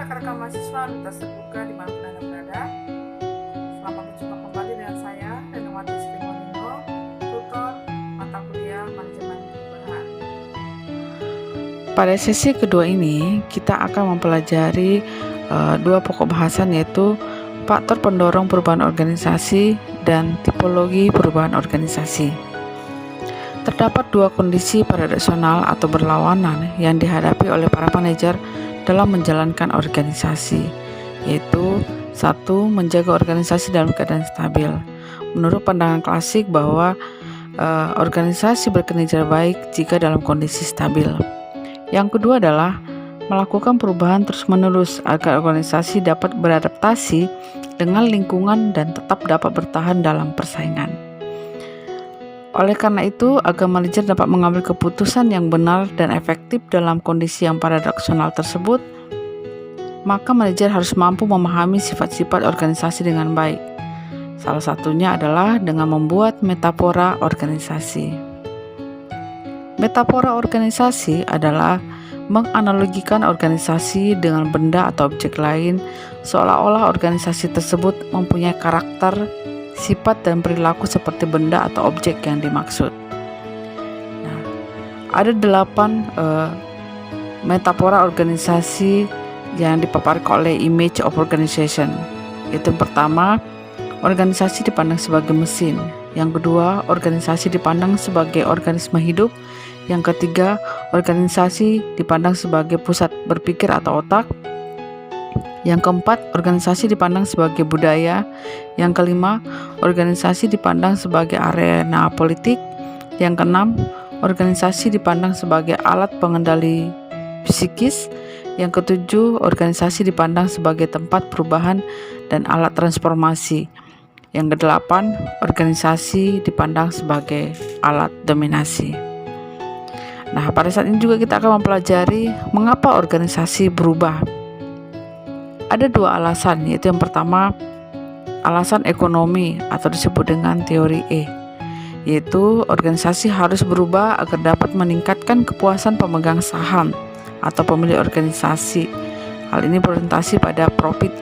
rekan-rekan mahasiswa lintas terbuka dimanapun Anda berada. Selamat berjumpa kembali dengan saya, Renowati Sri Moningo, tutor mata kuliah Manajemen Perubahan. Pada sesi kedua ini, kita akan mempelajari dua pokok bahasan, yaitu faktor pendorong perubahan organisasi dan tipologi perubahan organisasi. Terdapat dua kondisi paradoksional atau berlawanan yang dihadapi oleh para manajer dalam menjalankan organisasi, yaitu satu, menjaga organisasi dalam keadaan stabil. Menurut pandangan klasik bahwa organisasi berkinerja baik jika dalam kondisi stabil. Yang kedua adalah melakukan perubahan terus-menerus agar organisasi dapat beradaptasi dengan lingkungan dan tetap dapat bertahan dalam persaingan. Oleh karena itu, agar manajer dapat mengambil keputusan yang benar dan efektif dalam kondisi yang paradoksional tersebut, maka manajer harus mampu memahami sifat-sifat organisasi dengan baik. Salah satunya adalah dengan membuat metafora organisasi. Metafora organisasi adalah menganalogikan organisasi dengan benda atau objek lain, seolah-olah organisasi tersebut mempunyai karakter, sifat dan perilaku seperti benda atau objek yang dimaksud. Nah, ada 8 metafora organisasi yang dipaparkan oleh Image of Organization. Itu yang pertama, organisasi dipandang sebagai mesin. Yang kedua, organisasi dipandang sebagai organisme hidup. Yang ketiga, organisasi dipandang sebagai pusat berpikir atau otak. Yang keempat, organisasi dipandang sebagai budaya. Yang kelima, organisasi dipandang sebagai arena politik. Yang keenam, organisasi dipandang sebagai alat pengendali psikis. Yang ketujuh, organisasi dipandang sebagai tempat perubahan dan alat transformasi. Yang kedelapan, organisasi dipandang sebagai alat dominasi. Nah, pada saat ini juga kita akan mempelajari mengapa organisasi berubah. Ada dua alasan, yaitu yang pertama, alasan ekonomi atau disebut dengan teori E, yaitu organisasi harus berubah agar dapat meningkatkan kepuasan pemegang saham atau pemilik organisasi. Hal ini berorientasi pada profit.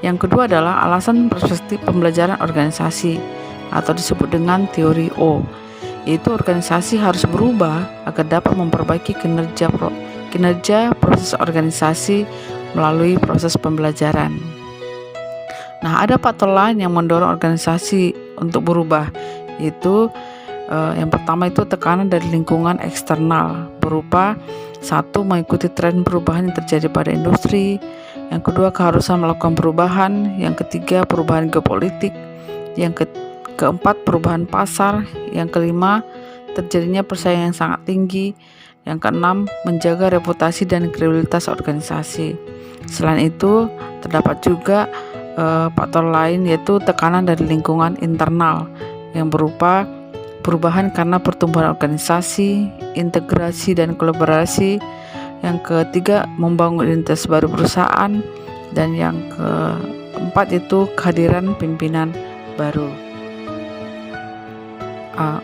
Yang kedua adalah alasan perspektif pembelajaran organisasi atau disebut dengan teori O, yaitu organisasi harus berubah agar dapat memperbaiki kinerja proses organisasi melalui proses pembelajaran. Nah, ada faktor lain yang mendorong organisasi untuk berubah, yaitu yang pertama itu tekanan dari lingkungan eksternal berupa satu, mengikuti tren perubahan yang terjadi pada industri. Yang kedua, keharusan melakukan perubahan. Yang ketiga, perubahan geopolitik. Yang keempat, perubahan pasar. Yang kelima, terjadinya persaingan yang sangat tinggi. Yang keenam, menjaga reputasi dan kredibilitas organisasi. Selain itu, terdapat juga faktor lain, yaitu tekanan dari lingkungan internal yang berupa perubahan karena pertumbuhan organisasi, integrasi dan kolaborasi. Yang ketiga, membangun identitas baru perusahaan. Dan yang keempat itu kehadiran pimpinan baru.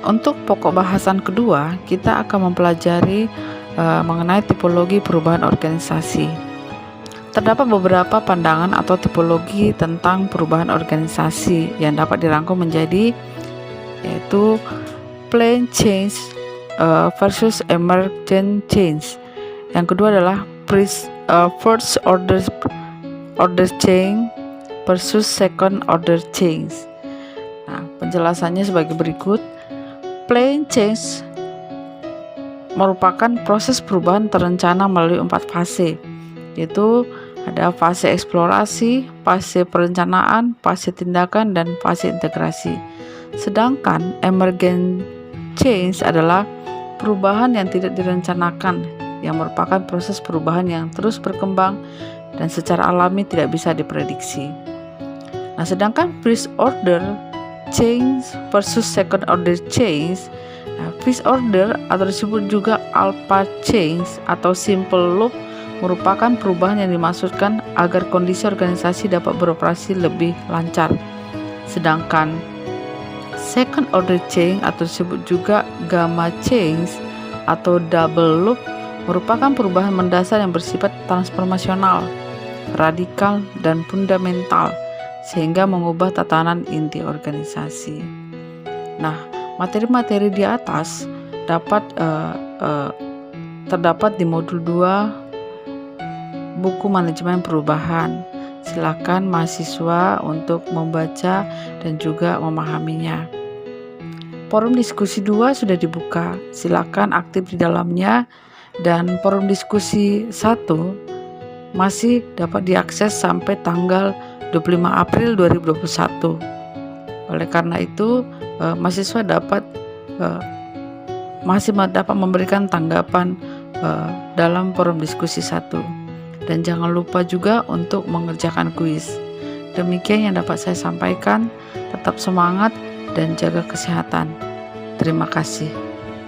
Untuk pokok bahasan kedua, kita akan mempelajari mengenai tipologi perubahan organisasi. Terdapat beberapa pandangan atau tipologi tentang perubahan organisasi yang dapat dirangkum menjadi, yaitu plain change versus emergent change. Yang kedua adalah first order change versus second order change. Nah, penjelasannya sebagai berikut. Plain change merupakan proses perubahan terencana melalui 4 fase, yaitu ada fase eksplorasi, fase perencanaan, fase tindakan, dan fase integrasi. Sedangkan emergent change adalah perubahan yang tidak direncanakan, yang merupakan proses perubahan yang terus berkembang dan secara alami tidak bisa diprediksi. Nah, sedangkan first order change versus second order change, first order atau disebut juga alpha change atau simple loop merupakan perubahan yang dimaksudkan agar kondisi organisasi dapat beroperasi lebih lancar. Sedangkan second order change atau disebut juga gamma change atau double loop merupakan perubahan mendasar yang bersifat transformasional, radikal, dan fundamental, sehingga mengubah tatanan inti organisasi. Nah, materi-materi di atas terdapat di modul 2 buku manajemen perubahan. Silakan mahasiswa untuk membaca dan juga memahaminya. Forum diskusi 2 sudah dibuka, silakan aktif di dalamnya, dan forum diskusi 1 masih dapat diakses sampai tanggal 25 April 2021. Oleh karena itu, mahasiswa masih dapat memberikan tanggapan dalam forum diskusi 1. Dan jangan lupa juga untuk mengerjakan kuis. Demikian yang dapat saya sampaikan. Tetap semangat dan jaga kesehatan. Terima kasih.